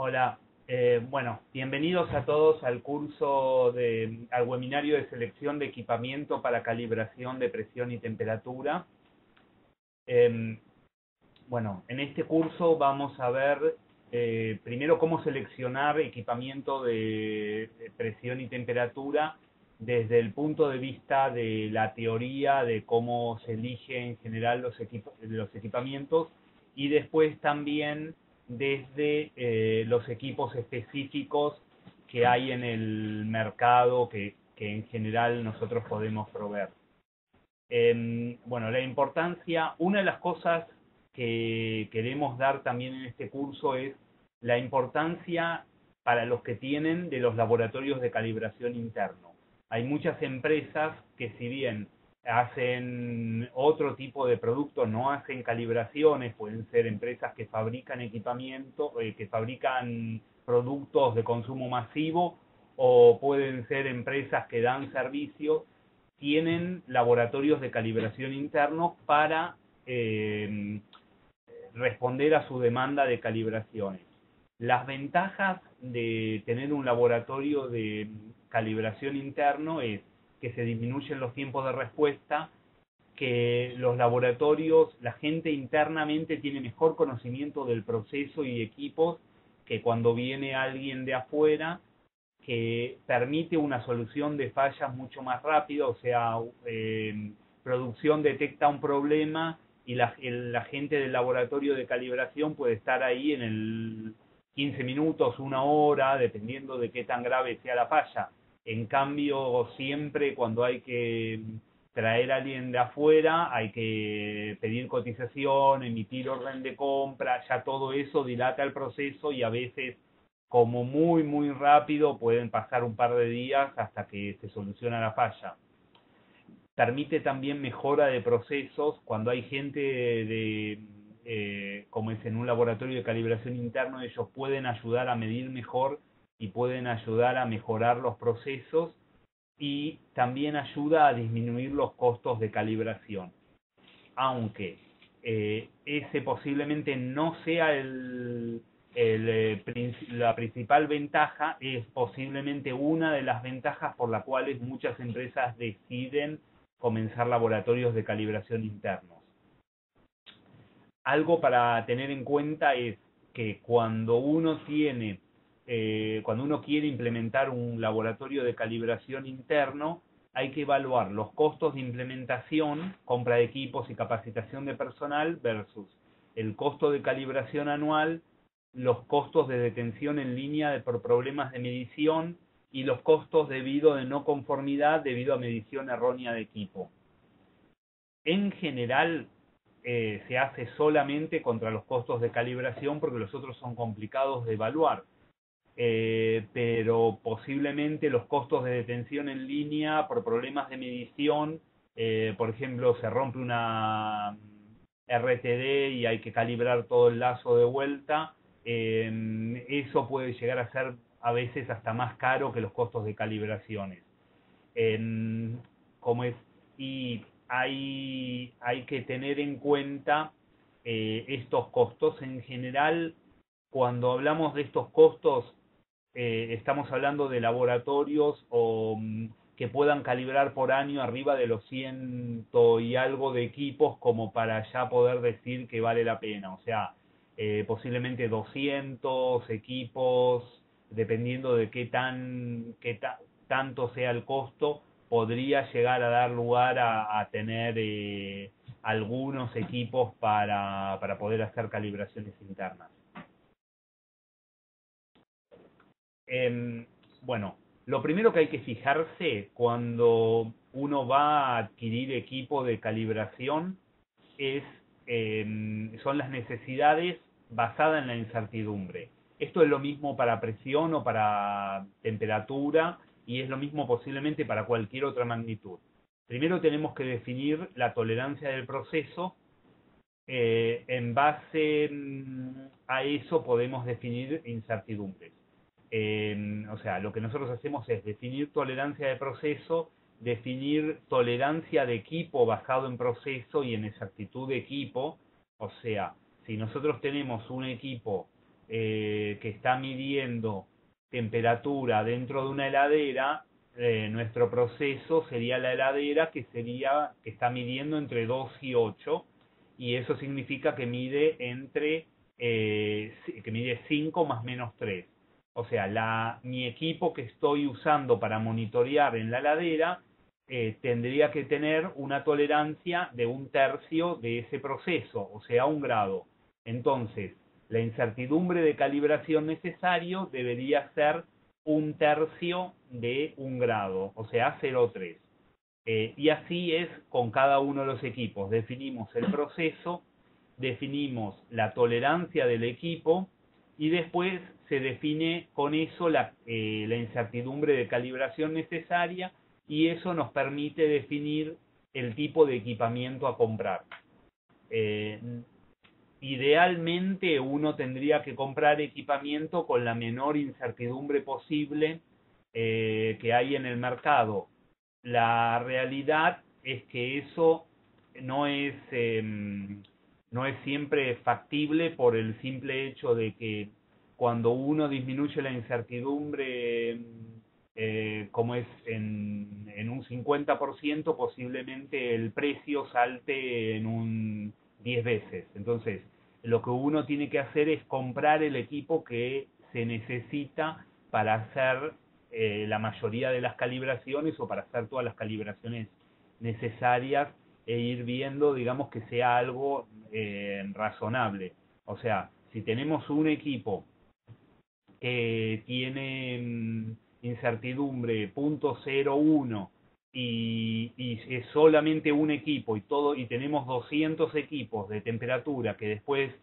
Hola, bueno, bienvenidos a todos al al webinario de selección de equipamiento para calibración de presión y temperatura. Eh, bueno, en este curso vamos a ver primero cómo seleccionar equipamiento de presión y temperatura desde el punto de vista de la teoría de cómo se elige en general los equipamientos, y después también desde los equipos específicos que hay en el mercado que en general nosotros podemos proveer. Bueno, la importancia, una de las cosas que queremos dar también en este curso es la importancia para los que tienen de los laboratorios de calibración interno. Hay muchas empresas que, si bien hacen otro tipo de productos, no hacen calibraciones, pueden ser empresas que fabrican equipamiento, que fabrican productos de consumo masivo, o pueden ser empresas que dan servicios, tienen laboratorios de calibración internos para responder a su demanda de calibraciones. Las ventajas de tener un laboratorio de calibración interno es que se disminuyen los tiempos de respuesta, que los laboratorios, la gente internamente tiene mejor conocimiento del proceso y equipos que cuando viene alguien de afuera, que permite una solución de fallas mucho más rápido. O sea, producción detecta un problema y la gente del laboratorio de calibración puede estar ahí en el 15 minutos, una hora, dependiendo de qué tan grave sea la falla. En cambio, siempre cuando hay que traer a alguien de afuera, hay que pedir cotización, emitir orden de compra, ya todo eso dilata el proceso, y a veces, como muy rápido, pueden pasar un par de días hasta que se soluciona la falla. Permite también mejora de procesos cuando hay gente como es en un laboratorio de calibración interno. Ellos pueden ayudar a medir mejor y pueden ayudar a mejorar los procesos, y también ayuda a disminuir los costos de calibración. Aunque ese posiblemente no sea la principal ventaja, es posiblemente una de las ventajas por las cuales muchas empresas deciden comenzar laboratorios de calibración internos. Algo para tener en cuenta es que cuando uno quiere implementar un laboratorio de calibración interno, hay que evaluar los costos de implementación, compra de equipos y capacitación de personal versus el costo de calibración anual, los costos de detención en línea por problemas de medición y los costos debido de no conformidad debido a medición errónea de equipo. En general, se hace solamente contra los costos de calibración porque los otros son complicados de evaluar. Pero posiblemente los costos de detención en línea por problemas de medición, por ejemplo, se rompe una RTD y hay que calibrar todo el lazo de vuelta, eso puede llegar a ser a veces hasta más caro que los costos de calibraciones. Como es, y hay que tener en cuenta estos costos. En general, cuando hablamos de estos costos, estamos hablando de laboratorios que puedan calibrar por año arriba de los 100 y algo de equipos como para ya poder decir que vale la pena. O sea, posiblemente 200 equipos, dependiendo de tanto sea el costo, podría llegar a dar lugar a tener algunos equipos para poder hacer calibraciones internas. Bueno, lo primero que hay que fijarse cuando uno va a adquirir equipo de calibración son las necesidades basadas en la incertidumbre. Esto es lo mismo para presión o para temperatura, y es lo mismo posiblemente para cualquier otra magnitud. Primero tenemos que definir la tolerancia del proceso. En base a eso podemos definir incertidumbres. O sea, lo que nosotros hacemos es definir tolerancia de proceso, definir tolerancia de equipo basado en proceso y en exactitud de equipo. O sea, si nosotros tenemos un equipo que está midiendo temperatura dentro de una heladera, nuestro proceso sería la heladera que está midiendo entre 2 y 8, y eso significa que mide que mide 5 más menos 3. O sea, mi equipo que estoy usando para monitorear en la heladera tendría que tener una tolerancia de 1/3 de ese proceso, o sea, 1 grado. Entonces, la incertidumbre de calibración necesario debería ser 1/3 de 1 grado, o sea, 0,3. Y así es con cada uno de los equipos. Definimos el proceso, definimos la tolerancia del equipo y después se define con eso la incertidumbre de calibración necesaria, y eso nos permite definir el tipo de equipamiento a comprar. Idealmente uno tendría que comprar equipamiento con la menor incertidumbre posible que hay en el mercado. La realidad es que eso no es, no es siempre factible, por el simple hecho de que cuando uno disminuye la incertidumbre, como es en un 50%, posiblemente el precio salte en un 10 veces. Entonces, lo que uno tiene que hacer es comprar el equipo que se necesita para hacer la mayoría de las calibraciones, o para hacer todas las calibraciones necesarias, e ir viendo, digamos, que sea algo razonable. O sea, si tenemos un equipo que tiene incertidumbre 0.01 y es solamente un equipo y tenemos 200 equipos de temperatura que después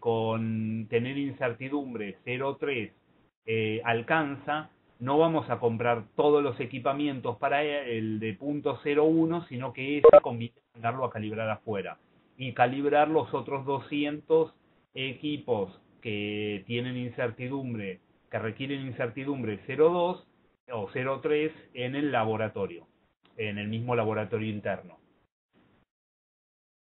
con tener incertidumbre 0.3 alcanza, no vamos a comprar todos los equipamientos para el de 0.01, sino que ese conviene mandarlo a calibrar afuera y calibrar los otros 200 equipos que tienen incertidumbre, que requieren incertidumbre 0.2 o 0.3 en el laboratorio, en el mismo laboratorio interno.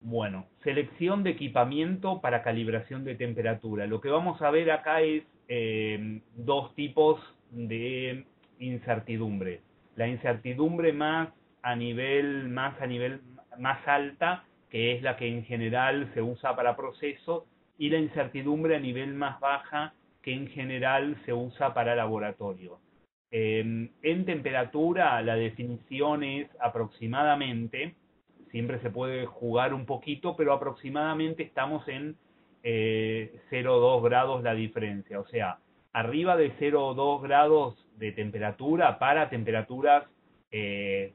Bueno, selección de equipamiento para calibración de temperatura. Lo que vamos a ver acá es dos tipos de incertidumbre. La incertidumbre más alta, que es la que en general se usa para procesos, y la incertidumbre a nivel más baja, que en general se usa para laboratorio. En temperatura la definición es aproximadamente, siempre se puede jugar un poquito, pero aproximadamente estamos en 0,2 grados la diferencia. O sea, arriba de 0,2 grados de temperatura para temperaturas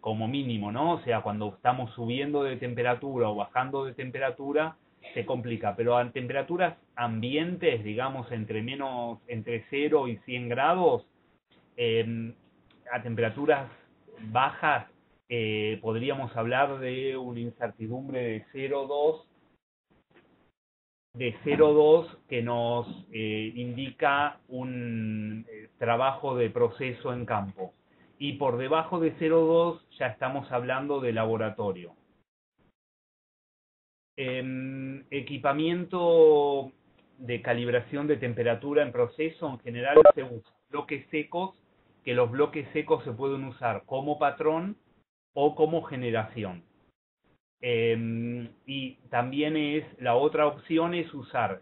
como mínimo, ¿no? O sea, cuando estamos subiendo de temperatura o bajando de temperatura, se complica. Pero a temperaturas ambientes, digamos, entre 0 y 100 grados, a temperaturas bajas, podríamos hablar de una incertidumbre de 0,2 que nos indica un trabajo de proceso en campo. Y por debajo de 0,2 ya estamos hablando de laboratorio. Equipamiento de calibración de temperatura en proceso, en general se usa bloques secos, que los bloques secos se pueden usar como patrón o como generación. Y también la otra opción es usar,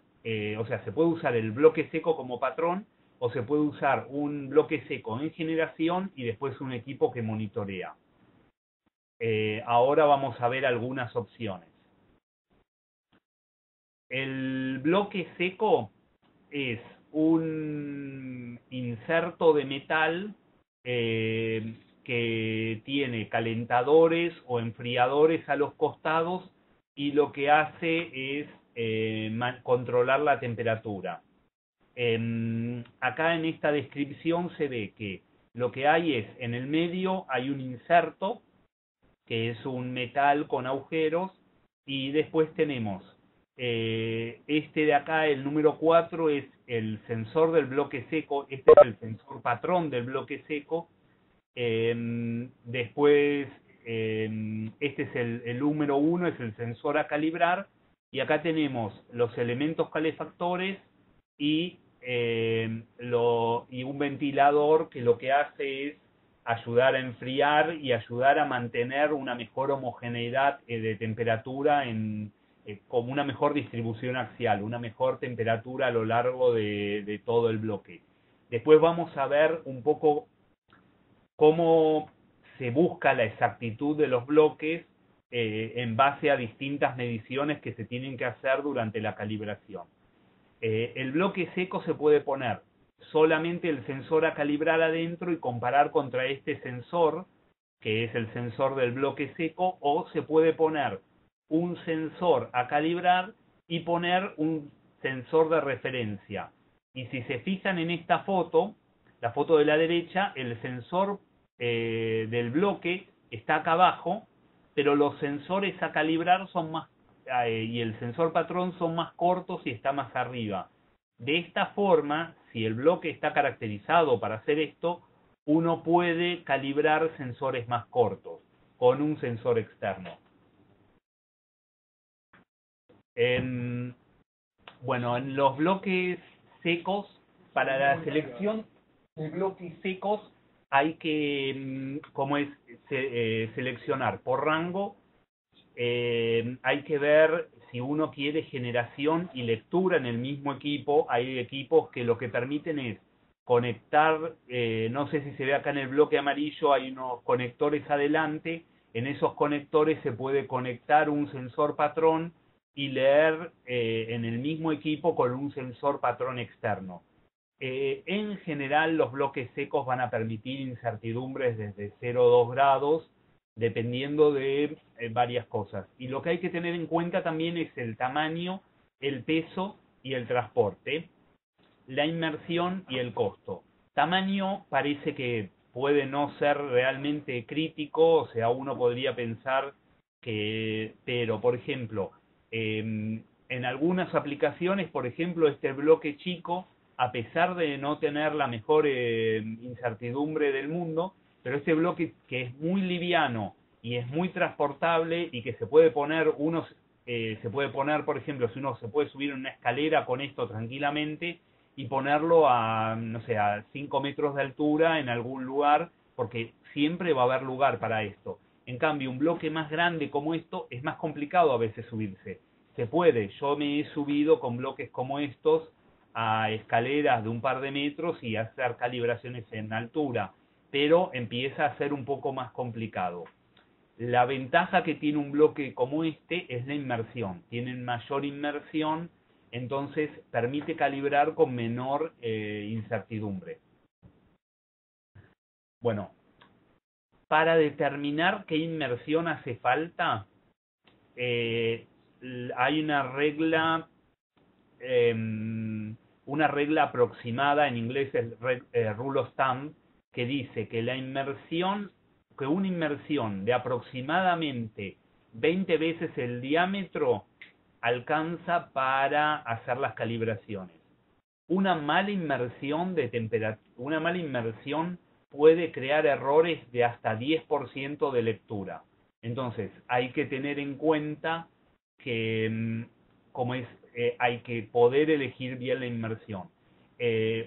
o sea, se puede usar el bloque seco como patrón, o se puede usar un bloque seco en generación y después un equipo que monitorea. Ahora vamos a ver algunas opciones. El bloque seco es un inserto de metal que tiene calentadores o enfriadores a los costados, y lo que hace es controlar la temperatura. Acá en esta descripción se ve que lo que hay es, en el medio hay un inserto que es un metal con agujeros, y después tenemos este de acá, el número 4, es el sensor del bloque seco. Este es el sensor patrón del bloque seco. Después, este es el número 1, es el sensor a calibrar. Y acá tenemos los elementos calefactores y, y un ventilador que lo que hace es ayudar a enfriar y ayudar a mantener una mejor homogeneidad de temperatura como una mejor distribución axial, una mejor temperatura a lo largo de todo el bloque. Después vamos a ver un poco cómo se busca la exactitud de los bloques en base a distintas mediciones que se tienen que hacer durante la calibración. El bloque seco se puede poner solamente el sensor a calibrar adentro y comparar contra este sensor, que es el sensor del bloque seco, o se puede poner un sensor a calibrar y poner un sensor de referencia. Y si se fijan en esta foto, la foto de la derecha, el sensor del bloque está acá abajo, pero los sensores a calibrar son más y el sensor patrón son más cortos y está más arriba. De esta forma, si el bloque está caracterizado para hacer esto, uno puede calibrar sensores más cortos con un sensor externo. Bueno, en los bloques secos, para la selección de bloques secos hay que, como es, seleccionar por rango. Hay que ver si uno quiere generación y lectura en el mismo equipo. Hay equipos que lo que permiten es conectar, no sé si se ve acá en el bloque amarillo, hay unos conectores adelante. En esos conectores se puede conectar un sensor patrón y leer en el mismo equipo con un sensor patrón externo. En general, los bloques secos van a permitir incertidumbres desde 0 a 2 grados, dependiendo de varias cosas. Y lo que hay que tener en cuenta también es el tamaño, el peso y el transporte, la inmersión y el costo. Tamaño parece que puede no ser realmente crítico, o sea, uno podría pensar que, pero por ejemplo, en algunas aplicaciones, por ejemplo, este bloque chico, a pesar de no tener la mejor incertidumbre del mundo, pero este bloque que es muy liviano y es muy transportable y que se puede poner se puede poner, por ejemplo, si uno se puede subir en una escalera con esto tranquilamente y ponerlo a, no sé, a 5 metros de altura en algún lugar, porque siempre va a haber lugar para esto. En cambio, un bloque más grande como esto es más complicado a veces subirse. Se puede, yo me he subido con bloques como estos a escaleras de un par de metros y hacer calibraciones en altura, pero empieza a ser un poco más complicado. La ventaja que tiene un bloque como este es la inmersión. Tienen mayor inmersión, entonces permite calibrar con menor incertidumbre. Bueno, para determinar qué inmersión hace falta, hay una regla aproximada, en inglés es rule of thumb, que dice que una inmersión de aproximadamente 20 veces el diámetro alcanza para hacer las calibraciones. Una mala inmersión puede crear errores de hasta 10% de lectura. Entonces, hay que tener en cuenta que, hay que poder elegir bien la inmersión.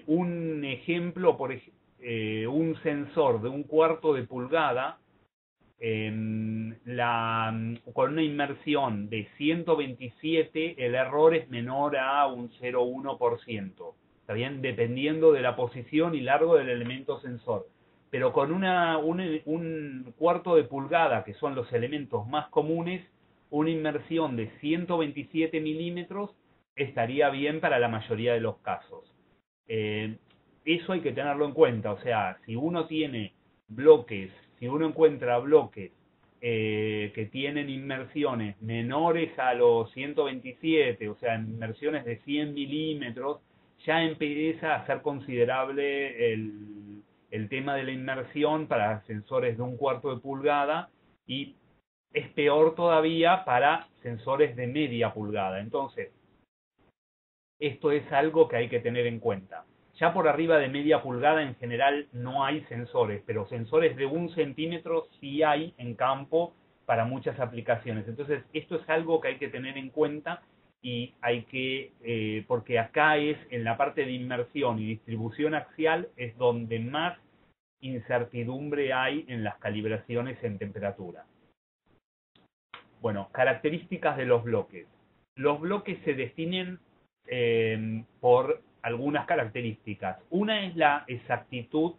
Un ejemplo, un sensor de 1/4 de pulgada, con una inmersión de 127, el error es menor a un 0,1%. ¿Está bien? Dependiendo de la posición y largo del elemento sensor. Pero con un 1/4 de pulgada, que son los elementos más comunes, una inmersión de 127 milímetros estaría bien para la mayoría de los casos. Eso hay que tenerlo en cuenta. O sea, si uno encuentra bloques que tienen inmersiones menores a los 127, o sea, inmersiones de 100 milímetros, ya empieza a ser considerable el tema de la inmersión para sensores de 1/4 de pulgada, y es peor todavía para sensores de media pulgada. Entonces, esto es algo que hay que tener en cuenta. Ya por arriba de media pulgada en general no hay sensores, pero sensores de 1 centímetro sí hay en campo para muchas aplicaciones. Entonces, esto es algo que hay que tener en cuenta y hay que, porque acá es en la parte de inmersión y distribución axial es donde más incertidumbre hay en las calibraciones en temperatura. Bueno, características de los bloques. Los bloques se definen por algunas características. Una es la exactitud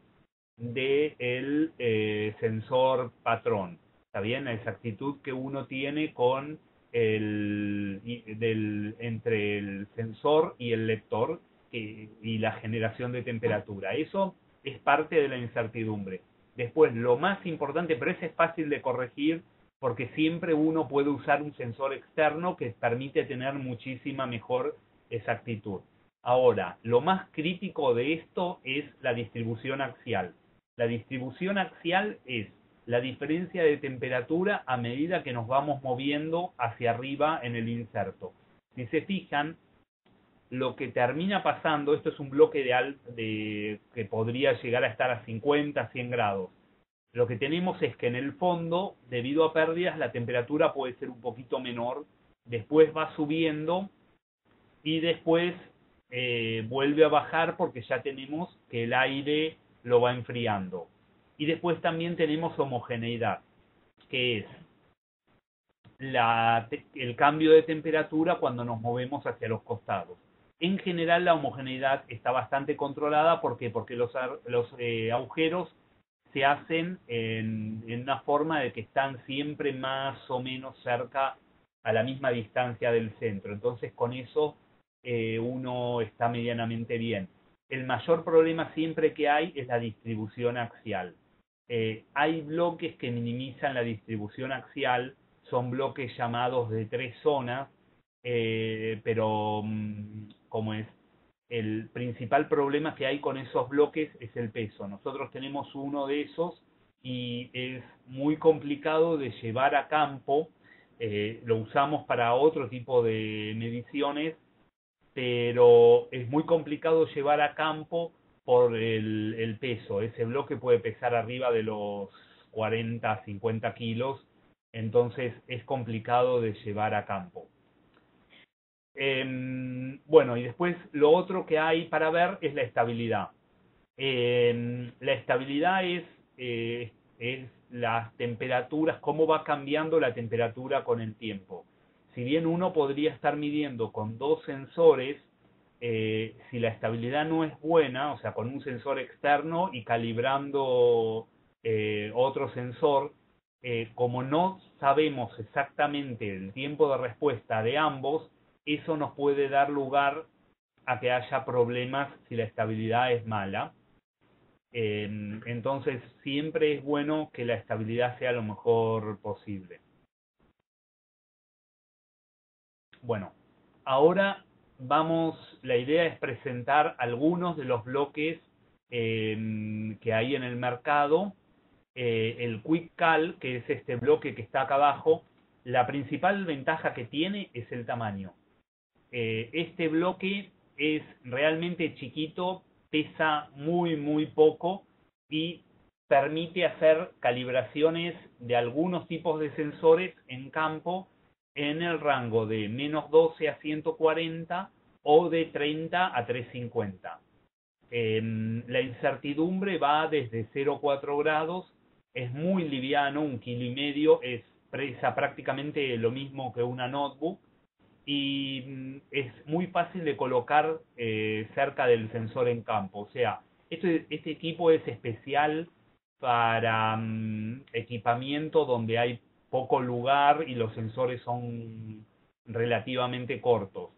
del sensor patrón. ¿Está bien? La exactitud que uno tiene con entre el sensor y el lector y la generación de temperatura. Eso es parte de la incertidumbre. Después, lo más importante, pero ese es fácil de corregir porque siempre uno puede usar un sensor externo que permite tener muchísima mejor exactitud. Ahora, lo más crítico de esto es la distribución axial. La distribución axial es la diferencia de temperatura a medida que nos vamos moviendo hacia arriba en el inserto. Si se fijan, lo que termina pasando, esto es un bloque que podría llegar a estar a 50, 100 grados. Lo que tenemos es que en el fondo, debido a pérdidas, la temperatura puede ser un poquito menor, después va subiendo y después vuelve a bajar porque ya tenemos que el aire lo va enfriando. Y después también tenemos homogeneidad, que es el cambio de temperatura cuando nos movemos hacia los costados. En general la homogeneidad está bastante controlada. ¿Por qué? Porque los agujeros se hacen en una forma de que están siempre más o menos cerca a la misma distancia del centro. Entonces con eso uno está medianamente bien. El mayor problema siempre que hay es la distribución axial. Hay bloques que minimizan la distribución axial, son bloques llamados de 3 zonas, pero como es, el principal problema que hay con esos bloques es el peso. Nosotros tenemos uno de esos y es muy complicado de llevar a campo. Lo usamos para otro tipo de mediciones, pero es muy complicado llevar a campo por el peso. Ese bloque puede pesar arriba de los 40, 50 kilos, entonces es complicado de llevar a campo. Bueno, y después lo otro que hay para ver es la estabilidad. La estabilidad es las temperaturas, cómo va cambiando la temperatura con el tiempo. Si bien uno podría estar midiendo con dos sensores, si la estabilidad no es buena, o sea, con un sensor externo y calibrando otro sensor, como no sabemos exactamente el tiempo de respuesta de ambos, eso nos puede dar lugar a que haya problemas si la estabilidad es mala. Entonces siempre es bueno que la estabilidad sea lo mejor posible. Bueno, ahora la idea es presentar algunos de los bloques que hay en el mercado. El Quick Cal, que es este bloque que está acá abajo, la principal ventaja que tiene es el tamaño. Este bloque es realmente chiquito, pesa muy poco y permite hacer calibraciones de algunos tipos de sensores en campo en el rango de -12 a 140 o de 30 a 350. La incertidumbre va desde 0,4 grados, es muy liviano, 1,5 kg, pesa prácticamente lo mismo que una notebook y es muy fácil de colocar cerca del sensor en campo. O sea, este equipo es especial para equipamiento donde hay poco lugar y los sensores son relativamente cortos.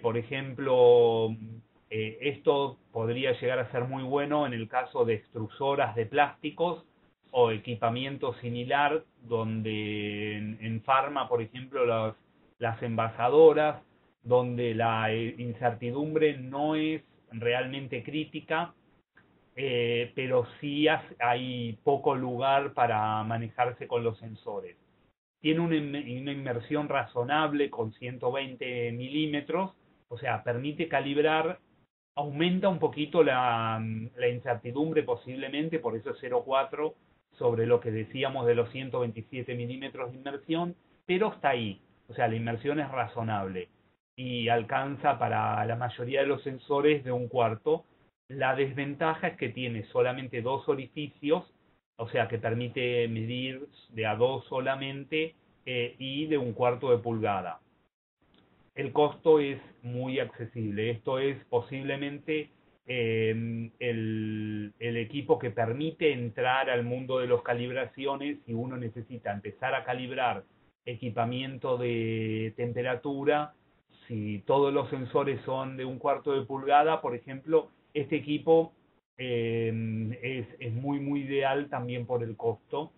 Por ejemplo, esto podría llegar a ser muy bueno en el caso de extrusoras de plásticos o equipamiento similar donde en farma, por ejemplo, las envasadoras, donde la incertidumbre no es realmente crítica, pero sí hay poco lugar para manejarse con los sensores. Tiene una inmersión razonable con 120 milímetros, o sea, permite calibrar, aumenta un poquito la incertidumbre posiblemente, por eso es 0,4 sobre lo que decíamos de los 127 milímetros de inmersión, pero está ahí, o sea, la inmersión es razonable. y alcanza para la mayoría de los sensores de 1/4. La desventaja es que tiene solamente 2 orificios, o sea que permite medir de a 2 solamente, y de 1/4 de pulgada. El costo es muy accesible. Esto es posiblemente el equipo que permite entrar al mundo de las calibraciones si uno necesita empezar a calibrar equipamiento de temperatura. Si todos los sensores son de 1/4 de pulgada, por ejemplo, este equipo es muy ideal también por el costo,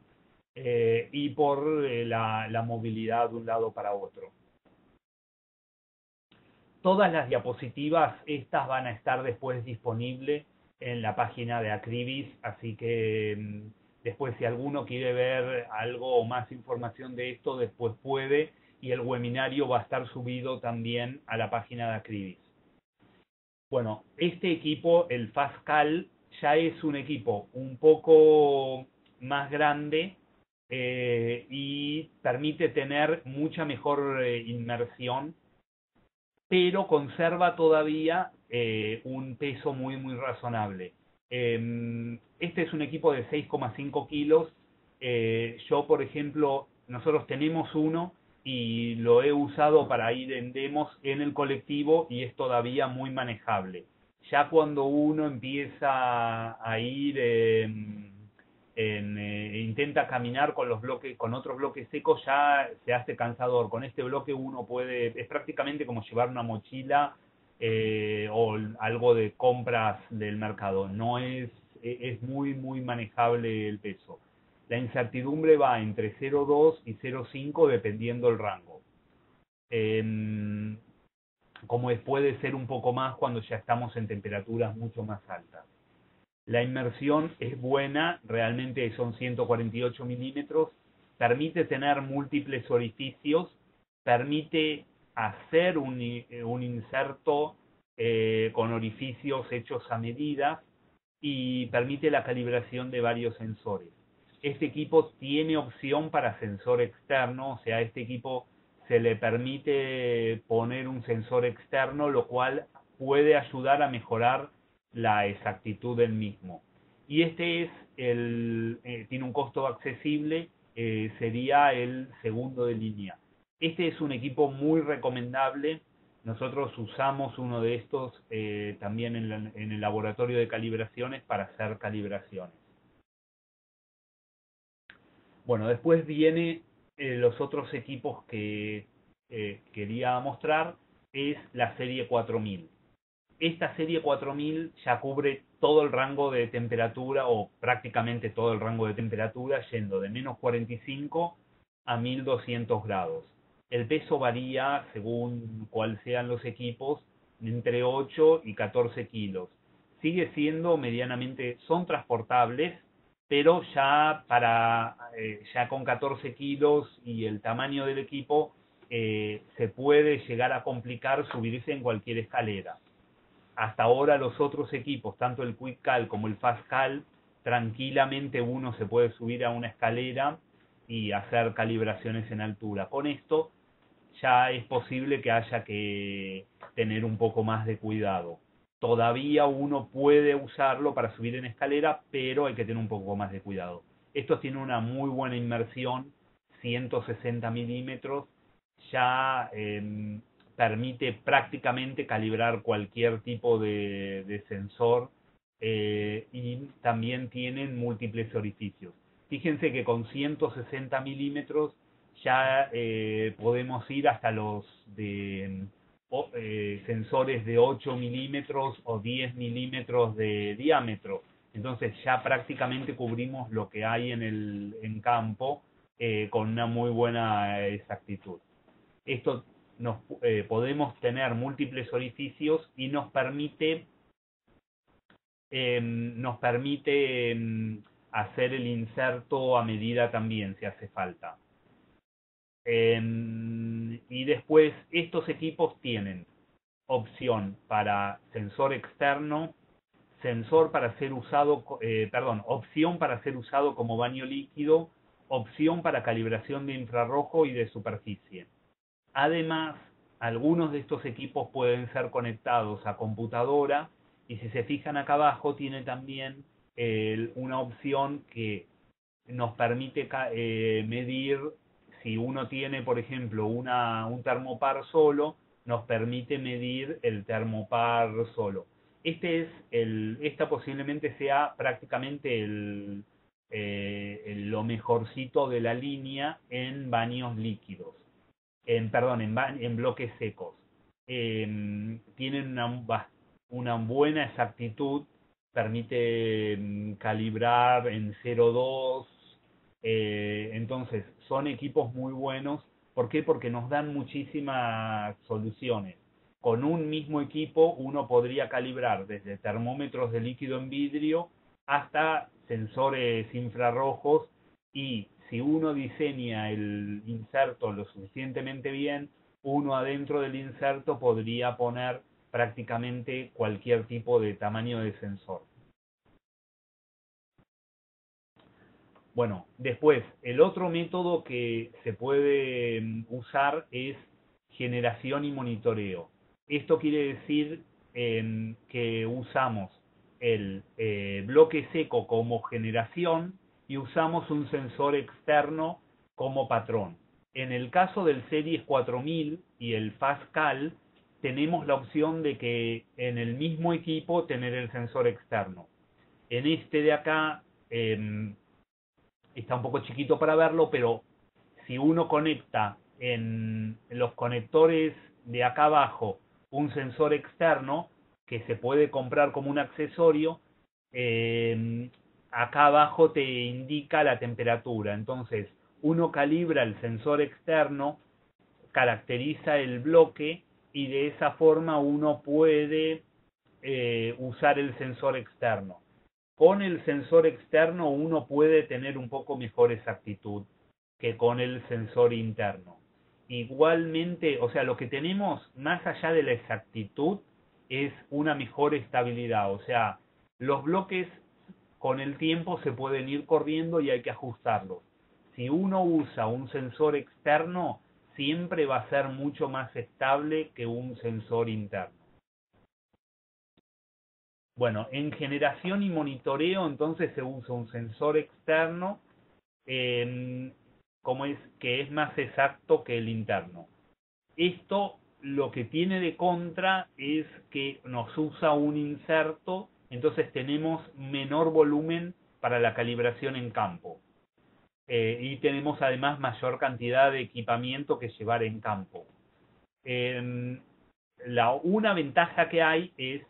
y por la movilidad de un lado para otro. Todas las diapositivas, estas van a estar después disponibles en la página de Acribis, así que después si alguno quiere ver algo o más información de esto, después puede, y el webinario va a estar subido también a la página de Acribis. Bueno, este equipo, el FASCAL, ya es un equipo un poco más grande, y permite tener mucha mejor inmersión, pero conserva todavía un peso muy razonable. Este es un equipo de 6,5 kilos. Yo, por ejemplo, nosotros tenemos uno y lo he usado para ir en demos en el colectivo y es todavía muy manejable. Ya cuando uno empieza a ir intenta caminar con los bloques, con otros bloques secos, ya se hace cansador. Con este bloque uno puede, es prácticamente como llevar una mochila, o algo de compras del mercado. No es muy manejable el peso. La incertidumbre va entre 0,2 y 0,5 dependiendo el rango. Como puede ser un poco más cuando ya estamos en temperaturas mucho más altas. La inmersión es buena, realmente son 148 milímetros, permite tener múltiples orificios, permite hacer un inserto con orificios hechos a medida y permite la calibración de varios sensores. Este equipo tiene opción para sensor externo, o sea, a este equipo se le permite poner un sensor externo, lo cual puede ayudar a mejorar la exactitud del mismo. Y este es tiene un costo accesible, sería el segundo de línea. Este es un equipo muy recomendable. Nosotros usamos uno de estos también en el laboratorio de calibraciones para hacer calibraciones. Bueno, después viene los otros equipos que quería mostrar, es la serie 4000. Esta serie 4000 ya cubre todo el rango de temperatura, o prácticamente todo el rango de temperatura, yendo de -45 a 1200 grados. El peso varía según cuál sean los equipos, entre 8 y 14 kilos. Sigue siendo medianamente, son transportables, pero ya con 14 kilos y el tamaño del equipo, se puede llegar a complicar subirse en cualquier escalera. Hasta ahora los otros equipos, tanto el QuickCal como el FastCal, tranquilamente uno se puede subir a una escalera y hacer calibraciones en altura. Con esto ya es posible que haya que tener un poco más de cuidado. Todavía uno puede usarlo para subir en escalera, pero hay que tener un poco más de cuidado. Estos tienen una muy buena inmersión, 160 milímetros, ya permite prácticamente calibrar cualquier tipo de sensor, y también tienen múltiples orificios. Fíjense que con 160 milímetros ya podemos ir hasta los sensores de 8 milímetros o 10 milímetros de diámetro. Entonces ya prácticamente cubrimos lo que hay en campo, con una muy buena exactitud. Esto podemos tener múltiples orificios y nos permite hacer el inserto a medida también si hace falta. Y después estos equipos tienen opción para sensor externo, opción para ser usado como baño líquido, opción para calibración de infrarrojo y de superficie. Además, Algunos de estos equipos pueden ser conectados a computadora y si se fijan acá abajo tiene también una opción que nos permite medir si uno tiene, por ejemplo, un termopar solo, nos permite medir el termopar solo. Esta posiblemente sea prácticamente lo mejorcito de la línea en baños líquidos, en bloques secos. Tienen una buena exactitud, permite calibrar en 0,2. Entonces, son equipos muy buenos. ¿Por qué? Porque nos dan muchísimas soluciones. Con un mismo equipo uno podría calibrar desde termómetros de líquido en vidrio hasta sensores infrarrojos, y si uno diseña el inserto lo suficientemente bien, uno adentro del inserto podría poner prácticamente cualquier tipo de tamaño de sensor. Bueno, después, el otro método que se puede usar es generación y monitoreo. Esto quiere decir que usamos el bloque seco como generación y usamos un sensor externo como patrón. En el caso del Series 4000 y el FASCAL, tenemos la opción de que en el mismo equipo tener el sensor externo. En este de acá está un poco chiquito para verlo, pero si uno conecta en los conectores de acá abajo un sensor externo que se puede comprar como un accesorio, acá abajo te indica la temperatura. Entonces, uno calibra el sensor externo, caracteriza el bloque y de esa forma uno puede usar el sensor externo. Con el sensor externo uno puede tener un poco mejor exactitud que con el sensor interno. Igualmente, o sea, lo que tenemos más allá de la exactitud es una mejor estabilidad. O sea, los bloques con el tiempo se pueden ir corriendo y hay que ajustarlos. Si uno usa un sensor externo, siempre va a ser mucho más estable que un sensor interno. Bueno, en generación y monitoreo entonces se usa un sensor externo que es más exacto que el interno. Esto lo que tiene de contra es que nos usa un inserto, entonces tenemos menor volumen para la calibración en campo. Y tenemos además mayor cantidad de equipamiento que llevar en campo. Una ventaja que hay es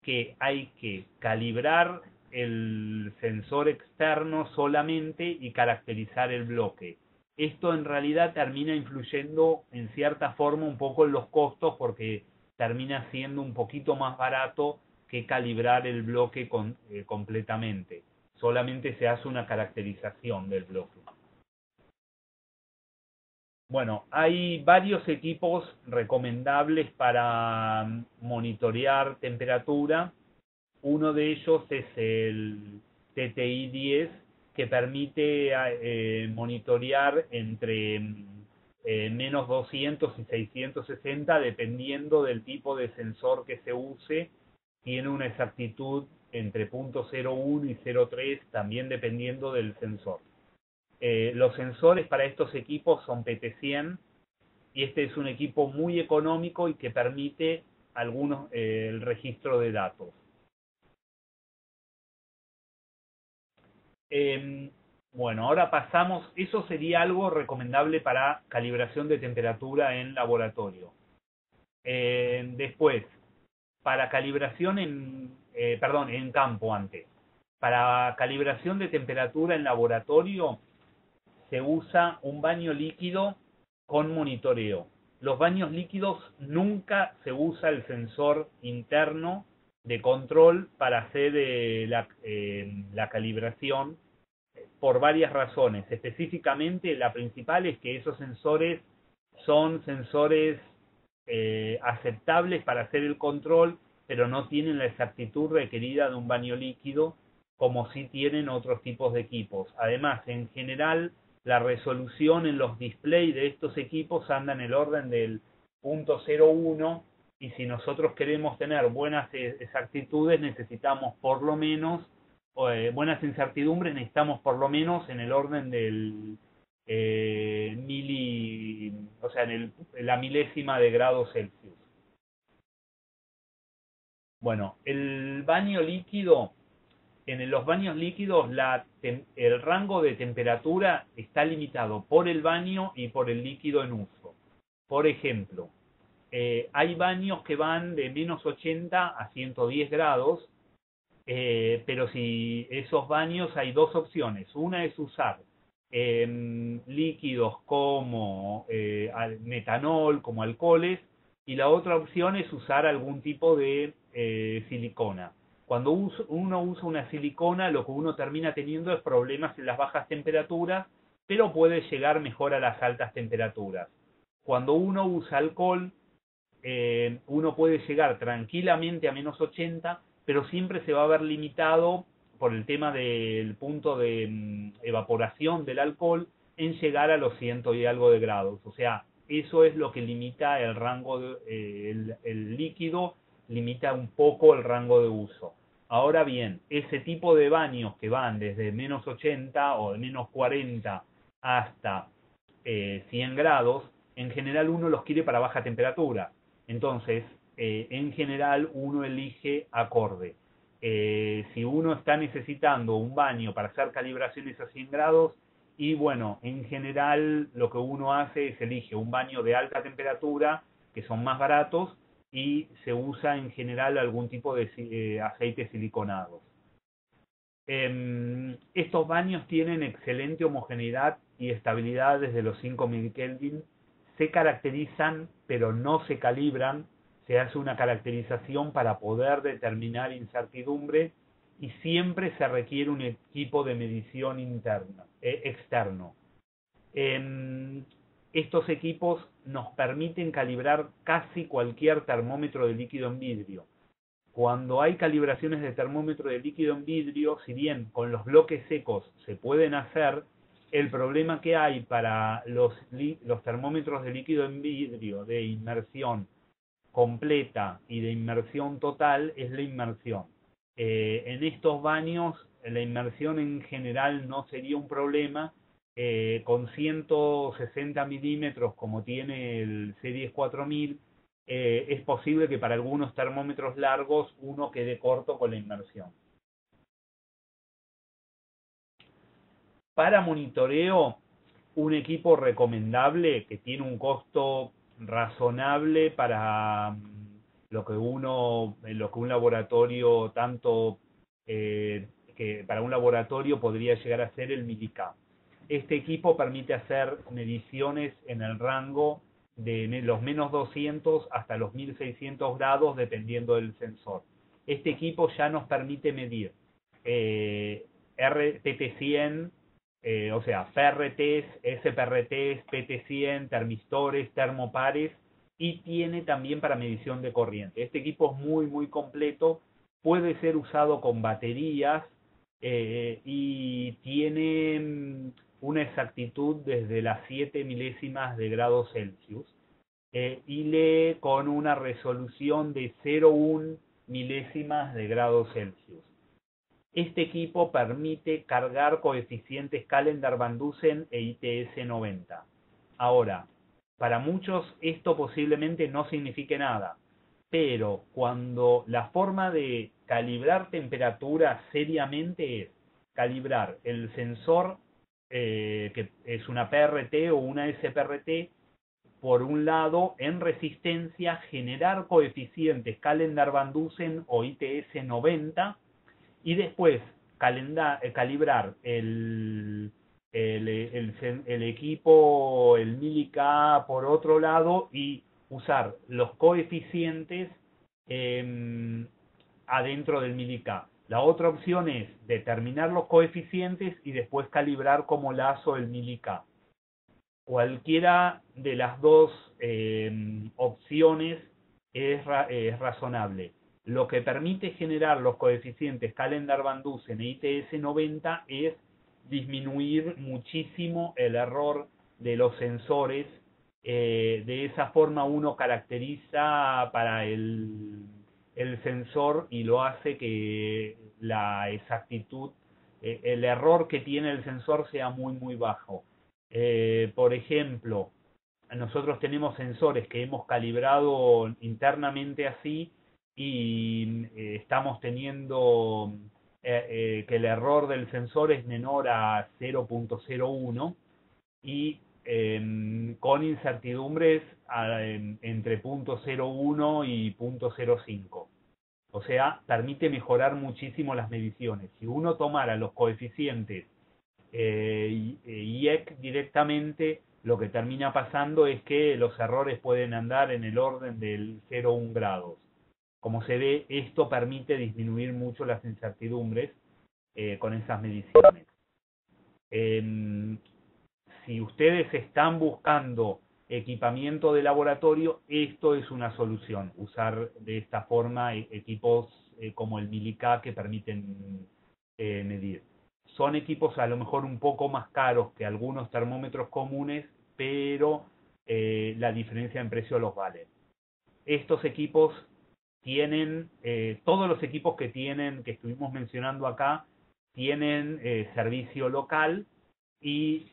que hay que calibrar el sensor externo solamente y caracterizar el bloque. Esto en realidad termina influyendo en cierta forma un poco en los costos porque termina siendo un poquito más barato que calibrar el bloque completamente. Solamente se hace una caracterización del bloque. Bueno, hay varios equipos recomendables para monitorear temperatura. Uno de ellos es el TTI-10, que permite monitorear entre menos 200 y 660, dependiendo del tipo de sensor que se use. Tiene una exactitud entre 0.01 y 0.3, también dependiendo del sensor. Los sensores para estos equipos son PT100 y este es un equipo muy económico y que permite el registro de datos. Bueno, ahora pasamos, eso sería algo recomendable para calibración de temperatura en laboratorio. Después, para calibración en campo antes. Para calibración de temperatura en laboratorio se usa un baño líquido con monitoreo. Los baños líquidos nunca se usa el sensor interno de control para hacer la calibración por varias razones. Específicamente, la principal es que esos sensores son sensores aceptables para hacer el control, pero no tienen la exactitud requerida de un baño líquido como sí tienen otros tipos de equipos. Además, en general, la resolución en los displays de estos equipos anda en el orden del 0.01, y si nosotros queremos tener buenas exactitudes necesitamos por lo menos, buenas incertidumbres necesitamos por lo menos en el orden del o sea, en la milésima de grado Celsius. Bueno, el baño líquido, en los baños líquidos el rango de temperatura está limitado por el baño y por el líquido en uso. Por ejemplo, hay baños que van de menos 80 a 110 grados, pero si esos baños hay dos opciones. Una es usar líquidos como metanol, como alcoholes, y la otra opción es usar algún tipo de silicona. Cuando uno usa una silicona, lo que uno termina teniendo es problemas en las bajas temperaturas, pero puede llegar mejor a las altas temperaturas. Cuando uno usa alcohol, uno puede llegar tranquilamente a menos 80, pero siempre se va a ver limitado por el tema del punto de evaporación del alcohol en llegar a los 100 y algo de grados. O sea, eso es lo que limita el rango, el líquido limita un poco el rango de uso. Ahora bien, ese tipo de baños que van desde menos 80 o de menos 40 hasta 100 grados, en general uno los quiere para baja temperatura. Entonces, en general uno elige acorde. Si uno está necesitando un baño para hacer calibraciones a 100 grados, y bueno, en general lo que uno hace es elige un baño de alta temperatura, que son más baratos, y se usa en general algún tipo de aceites siliconados. Estos baños tienen excelente homogeneidad y estabilidad desde los 5 mK. Se caracterizan, pero no se calibran. Se hace una caracterización para poder determinar incertidumbre y siempre se requiere un equipo de medición externo. Estos equipos nos permiten calibrar casi cualquier termómetro de líquido en vidrio. Cuando hay calibraciones de termómetro de líquido en vidrio, si bien con los bloques secos se pueden hacer, el problema que hay para los termómetros de líquido en vidrio de inmersión completa y de inmersión total es la inmersión. En estos baños la inmersión en general no sería un problema. Con 160 milímetros como tiene el Series 4000, es posible que para algunos termómetros largos uno quede corto con la inmersión. Para monitoreo, un equipo recomendable que tiene un costo razonable para lo que un laboratorio que para un laboratorio podría llegar a ser el Millica. Este equipo permite hacer mediciones en el rango de los menos 200 hasta los 1600 grados dependiendo del sensor. Este equipo ya nos permite medir PT100, o sea, PRTs, SPRTs, PT100, termistores, termopares, y tiene también para medición de corriente. Este equipo es muy completo, puede ser usado con baterías y tiene una exactitud desde las 7 milésimas de grado Celsius y lee con una resolución de 0,1 milésimas de grado Celsius. Este equipo permite cargar coeficientes Calendar-Van Dusen e ITS-90. Ahora, para muchos esto posiblemente no signifique nada, pero cuando la forma de calibrar temperatura seriamente es calibrar el sensor, que es una PRT o una SPRT, por un lado en resistencia, generar coeficientes Calendar-Van Dusen o ITS-90, y después calibrar el equipo, el Millica por otro lado, y usar los coeficientes adentro del Millica. La otra opción es determinar los coeficientes y después calibrar como lazo el Millica. Cualquiera de las dos opciones es razonable. Lo que permite generar los coeficientes Calendar-Van Dusen e ITS-90 es disminuir muchísimo el error de los sensores De esa forma uno caracteriza para el sensor y lo hace que la exactitud, el error que tiene el sensor sea muy bajo. Por ejemplo, nosotros tenemos sensores que hemos calibrado internamente así y estamos teniendo que el error del sensor es menor a 0.01 y con incertidumbres entre 0.01 y 0.05. O sea, permite mejorar muchísimo las mediciones. Si uno tomara los coeficientes IEC directamente, lo que termina pasando es que los errores pueden andar en el orden del 0,1 grados. Como se ve, esto permite disminuir mucho las incertidumbres con esas mediciones. Si ustedes están buscando equipamiento de laboratorio, esto es una solución, usar de esta forma equipos como el Milica que permiten medir. Son equipos a lo mejor un poco más caros que algunos termómetros comunes, pero la diferencia en precio los vale. Estos equipos tienen, todos los equipos que estuvimos mencionando acá, tienen servicio local y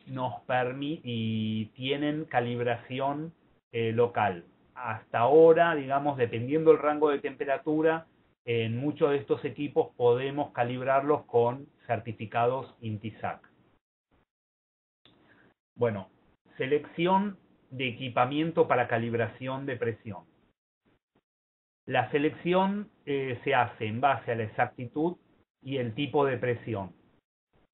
tienen calibración local. Hasta ahora, digamos, dependiendo del rango de temperatura, en muchos de estos equipos podemos calibrarlos con certificados INTISAC. Bueno, selección de equipamiento para calibración de presión. La selección se hace en base a la exactitud y el tipo de presión.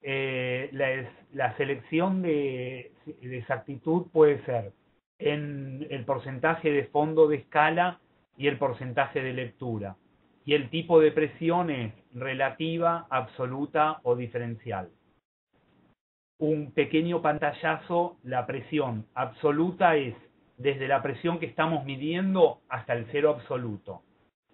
La selección de exactitud puede ser en el porcentaje de fondo de escala y el porcentaje de lectura. Y el tipo de presión es relativa, absoluta o diferencial. Un pequeño pantallazo, la presión absoluta es desde la presión que estamos midiendo hasta el cero absoluto.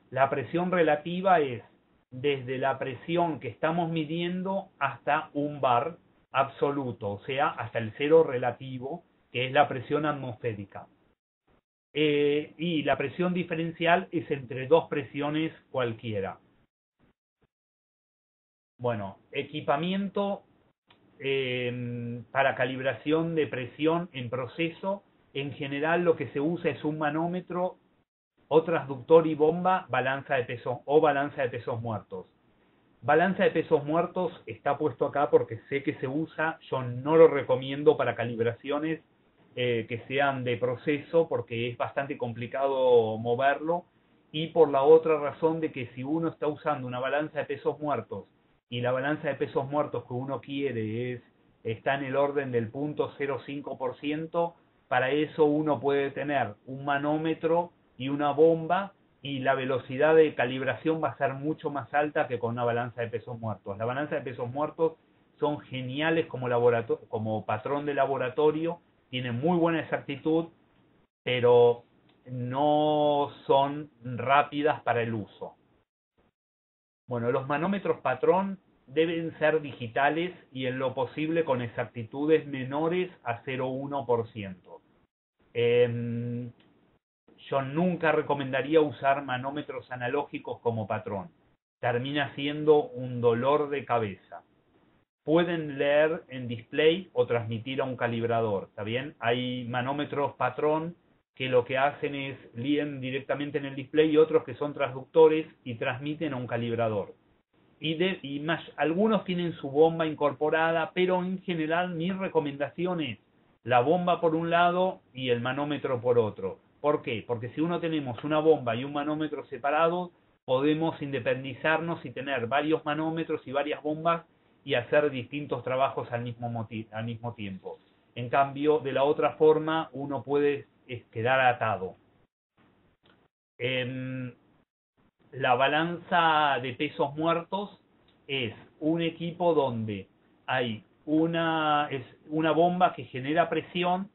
La presión relativa es desde la presión que estamos midiendo hasta un bar absoluto, o sea, hasta el cero relativo, que es la presión atmosférica. Y la presión diferencial es entre dos presiones cualquiera. Bueno, equipamiento para calibración de presión en proceso. En general lo que se usa es un manómetro o transductor y bomba, balanza de pesos o balanza de pesos muertos. Balanza de pesos muertos está puesto acá porque sé que se usa, yo no lo recomiendo para calibraciones que sean de proceso porque es bastante complicado moverlo, y por la otra razón de que si uno está usando una balanza de pesos muertos y la balanza de pesos muertos que uno quiere está en el orden del 0.05%, para eso uno puede tener un manómetro y una bomba y la velocidad de calibración va a ser mucho más alta que con una balanza de pesos muertos. La balanza de pesos muertos son geniales como patrón de laboratorio, tienen muy buena exactitud, pero no son rápidas para el uso. Bueno, los manómetros patrón deben ser digitales y en lo posible con exactitudes menores a 0,1%. Yo nunca recomendaría usar manómetros analógicos como patrón. Termina siendo un dolor de cabeza. Pueden leer en display o transmitir a un calibrador, ¿está bien? Hay manómetros patrón que lo que hacen es leen directamente en el display y otros que son transductores y transmiten a un calibrador. Algunos tienen su bomba incorporada, pero en general mi recomendación es la bomba por un lado y el manómetro por otro. ¿Por qué? Porque si uno tenemos una bomba y un manómetro separados, podemos independizarnos y tener varios manómetros y varias bombas y hacer distintos trabajos al mismo tiempo. En cambio, de la otra forma, uno puede quedar atado. La balanza de pesos muertos es un equipo donde hay una bomba que genera presión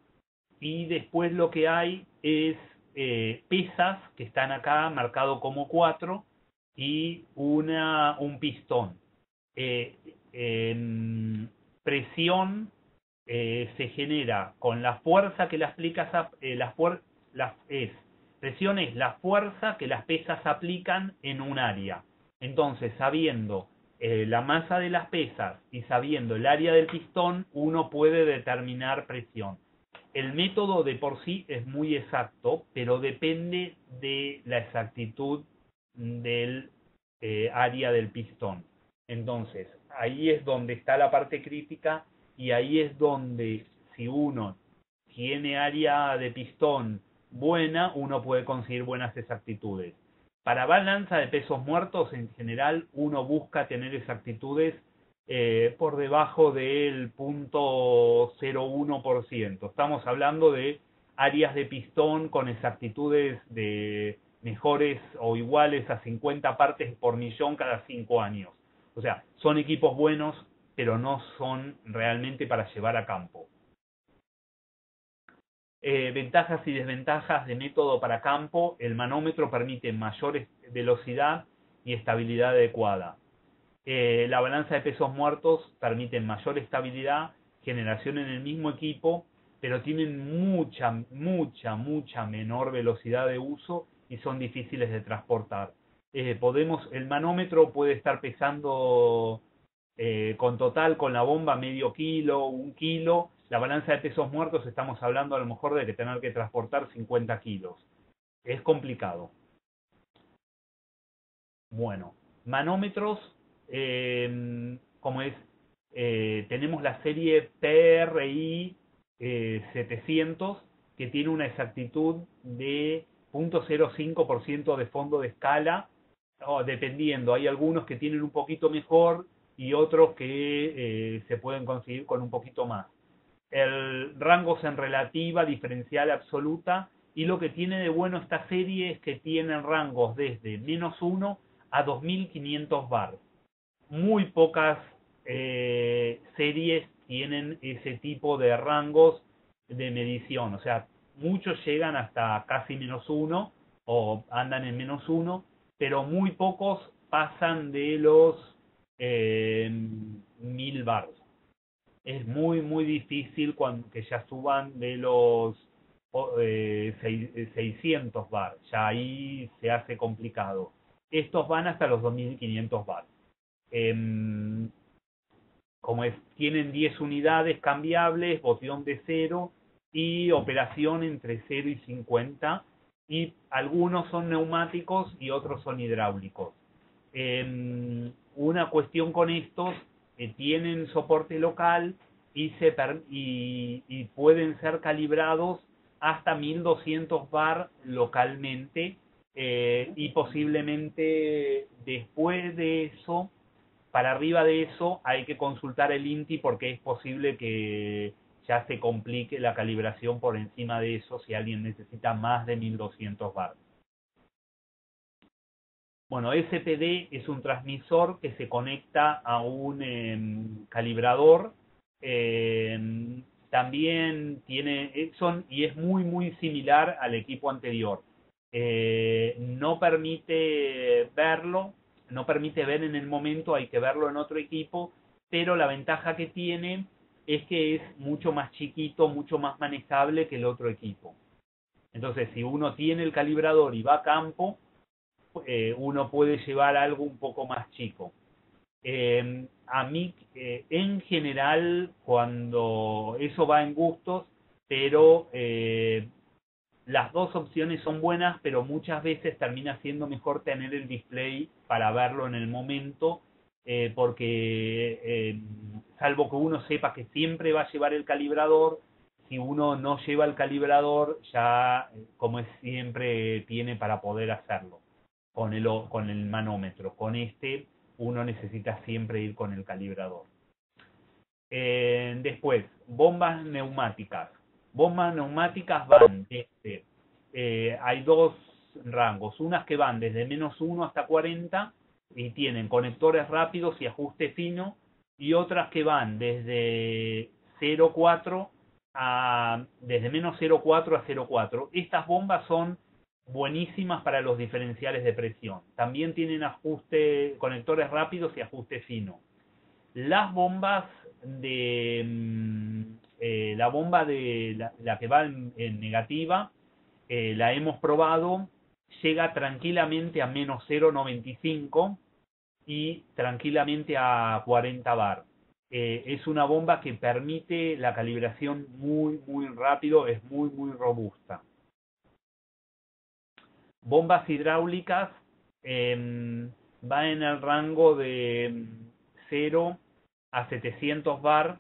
y después lo que hay es pesas que están acá marcado como 4 y un pistón. Presión se genera con la fuerza que las aplicas, presión es la fuerza que las pesas aplican en un área. Entonces, sabiendo la masa de las pesas y sabiendo el área del pistón, uno puede determinar presión. El método de por sí es muy exacto, pero depende de la exactitud del área del pistón. Entonces, ahí es donde está la parte crítica y ahí es donde si uno tiene área de pistón buena, uno puede conseguir buenas exactitudes. Para balanza de pesos muertos, en general, uno busca tener exactitudes por debajo del 0.01%. Estamos hablando de áreas de pistón con exactitudes de mejores o iguales a 50 partes por millón cada 5 años. O sea, son equipos buenos, pero no son realmente para llevar a campo. Ventajas y desventajas de método para campo. El manómetro permite mayor velocidad y estabilidad adecuada. La balanza de pesos muertos permite mayor estabilidad, generación en el mismo equipo, pero tienen mucha menor velocidad de uso y son difíciles de transportar. El manómetro puede estar pesando con la bomba medio kilo, 1 kilo. La balanza de pesos muertos estamos hablando a lo mejor de que tener que transportar 50 kilos. Es complicado. Bueno, manómetros, como es, tenemos la serie PRI 700 que tiene una exactitud de 0.05% de fondo de escala, dependiendo, hay algunos que tienen un poquito mejor y otros que se pueden conseguir con un poquito más. El rango es en relativa, diferencial absoluta, y lo que tiene de bueno esta serie es que tiene rangos desde -1 a 2500 bar. Muy pocas series tienen ese tipo de rangos de medición, o sea, muchos llegan hasta casi -1 o andan en -1, pero muy pocos pasan de los 1000 bars. Es muy difícil que ya suban de los 600 bar, ya ahí se hace complicado. Estos van hasta los 2500 bar. Tienen 10 unidades cambiables, botón de 0 y operación entre 0 y 50, y algunos son neumáticos y otros son hidráulicos. Una cuestión con estos, tienen soporte local y pueden ser calibrados hasta 1200 bar localmente, y posiblemente después de eso, para arriba de eso, hay que consultar el INTI porque es posible que ya se complique la calibración por encima de eso si alguien necesita más de 1200 bar. Bueno, SPD es un transmisor que se conecta a un calibrador. También y es muy similar al equipo anterior. No permite verlo, no permite ver en el momento, hay que verlo en otro equipo, pero la ventaja que tiene es que es mucho más chiquito, mucho más manejable que el otro equipo. Entonces, si uno tiene el calibrador y va a campo, uno puede llevar algo un poco más chico. A mí, en general, cuando eso va en gustos, pero las dos opciones son buenas, pero muchas veces termina siendo mejor tener el display para verlo en el momento, porque salvo que uno sepa que siempre va a llevar el calibrador, si uno no lleva el calibrador, ya como es siempre tiene para poder hacerlo con el manómetro. Con este uno necesita siempre ir con el calibrador. Después, bombas neumáticas. Bombas neumáticas van desde, hay dos rangos, unas que van desde -1 hasta 40 y tienen conectores rápidos y ajuste fino, y otras que van desde 0,4 desde -0,4 a 0,4. Estas bombas son buenísimas para los diferenciales de presión. También tienen conectores rápidos y ajuste fino. Las bombas de La bomba la que va en negativa, la hemos probado, llega tranquilamente a menos 0,95 y tranquilamente a 40 bar. Es una bomba que permite la calibración muy rápido, es muy robusta. Bombas hidráulicas, va en el rango de 0 a 700 bar,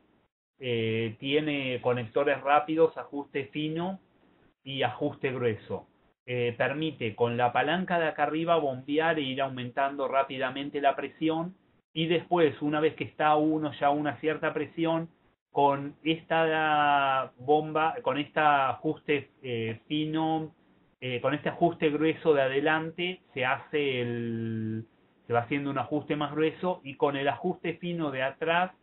tiene conectores rápidos, ajuste fino y ajuste grueso. Permite con la palanca de acá arriba bombear e ir aumentando rápidamente la presión, y después, una vez que está uno ya a una cierta presión, con esta bomba, con este ajuste fino, con este ajuste grueso de adelante, se va haciendo un ajuste más grueso, y con el ajuste fino de atrás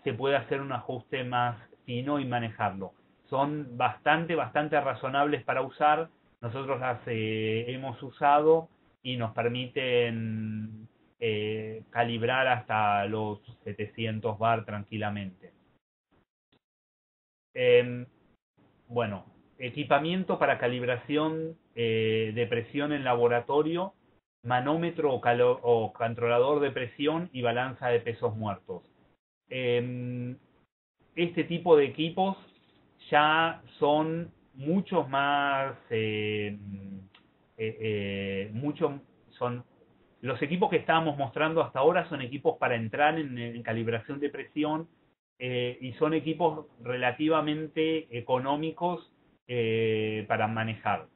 se puede hacer un ajuste más fino y manejarlo. Son bastante razonables para usar. Nosotros las hemos usado y nos permiten calibrar hasta los 700 bar tranquilamente. Bueno, equipamiento para calibración de presión en laboratorio, manómetro o controlador de presión y balanza de pesos muertos. Este tipo de equipos ya son muchos más, son los equipos que estábamos mostrando hasta ahora son equipos para entrar en calibración de presión, y son equipos relativamente económicos para manejar.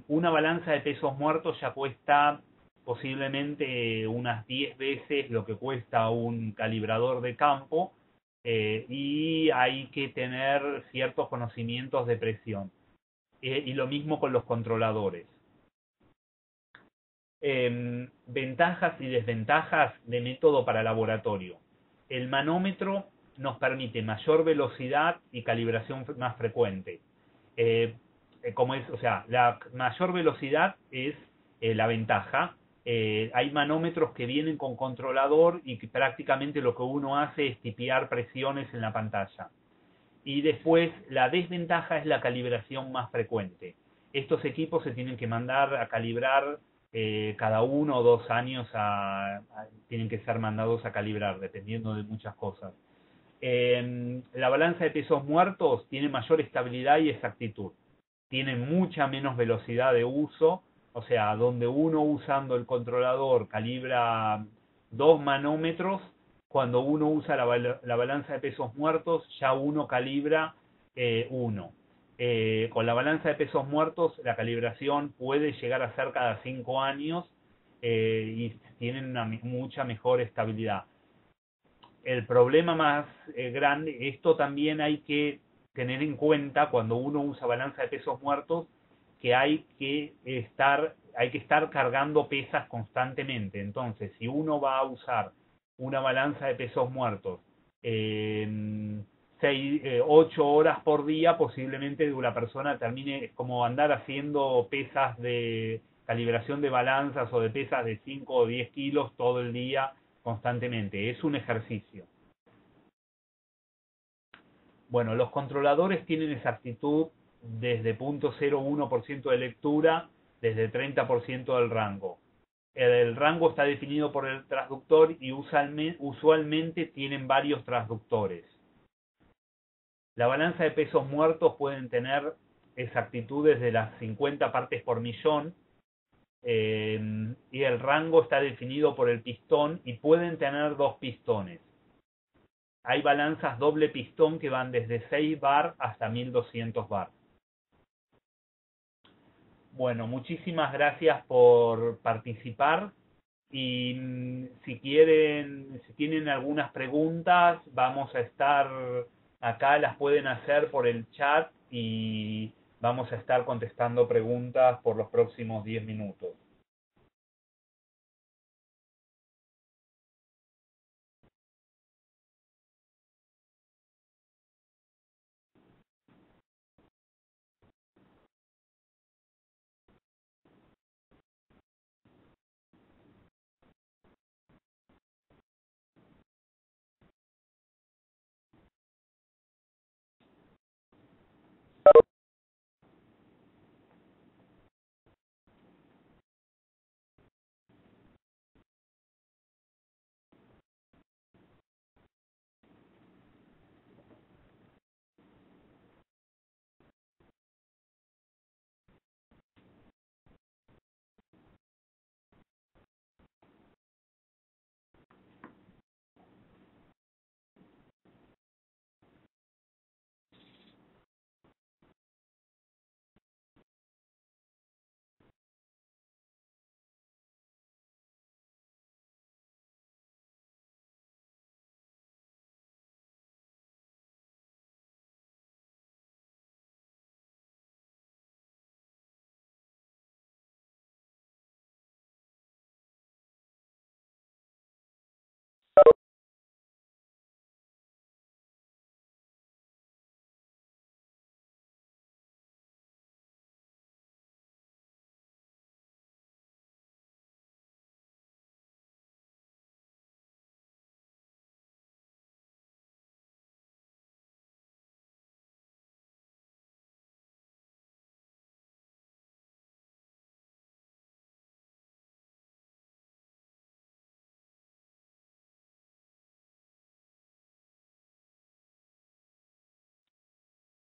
Una balanza de pesos muertos ya cuesta posiblemente unas 10 veces lo que cuesta un calibrador de campo, y hay que tener ciertos conocimientos de presión. Y lo mismo con los controladores. Ventajas y desventajas de método para laboratorio. El manómetro nos permite mayor velocidad y calibración más frecuente. La mayor velocidad es la ventaja. Hay manómetros que vienen con controlador y que prácticamente lo que uno hace es tipear presiones en la pantalla. Y después la desventaja es la calibración más frecuente. Estos equipos se tienen que mandar a calibrar cada 1 o 2 años, tienen que ser mandados a calibrar, dependiendo de muchas cosas. La balanza de pesos muertos tiene mayor estabilidad y exactitud. Tiene mucha menos velocidad de uso, o sea, donde uno usando el controlador calibra 2 manómetros, cuando uno usa la balanza de pesos muertos ya uno calibra 1. Con la balanza de pesos muertos la calibración puede llegar a ser cada 5 años, y tienen una mucha mejor estabilidad. El problema más grande, esto también hay que tener en cuenta cuando uno usa balanza de pesos muertos, que hay que estar cargando pesas constantemente. Entonces, si uno va a usar una balanza de pesos muertos 8 horas por día, posiblemente la persona termine como andar haciendo pesas de calibración de balanzas o de pesas de 5 o 10 kilos todo el día constantemente. Es un ejercicio. Bueno, los controladores tienen exactitud desde 0.01% de lectura, desde 30% del rango. El rango está definido por el transductor y usualmente tienen varios transductores. La balanza de pesos muertos pueden tener exactitudes de las 50 partes por millón, y el rango está definido por el pistón y pueden tener 2 pistones. Hay balanzas doble pistón que van desde 6 bar hasta 1200 bar. Bueno, muchísimas gracias por participar, y si tienen algunas preguntas, vamos a estar acá, las pueden hacer por el chat y vamos a estar contestando preguntas por los próximos 10 minutos.